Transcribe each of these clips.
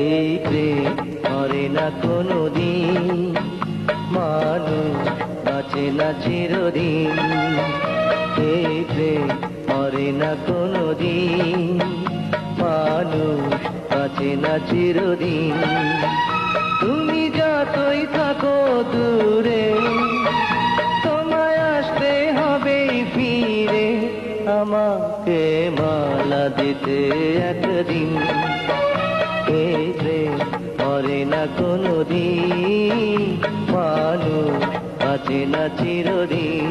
এই প্রেম মরে না কোনোদিন, মানুষ বাঁচে না চিরদিন। এই প্রেম মরে না কোনোদিন, মানুষ বাঁচে না চিরদিন। তুমি যতই থাকো দূরে, তোমায় আসতে হবে ফিরে, আমাকে মালা দিতে একদিন। এই প্রেম মরে না কোনোদিন, মানুষ বাঁচে না চিরদিন।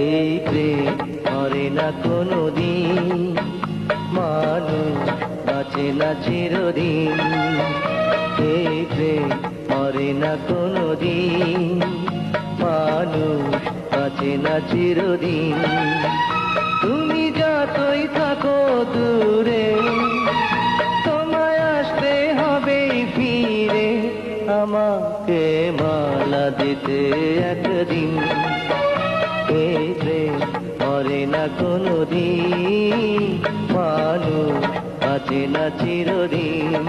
এই প্রেম মরে না কোনোদিন, মানুষ বাঁচে না চিরদিন। এই প্রেম মরে না কোনোদিন, মানুষ বাঁচে না চিরদিন। তুমি যতই থাকো দূরে, তোমায় আসতে হবে ফিরে, আমাকে মালা দিতে একদিন। এই প্রেম মরে না কোনোদিন, মানুষ বাঁচে না চিরদিন।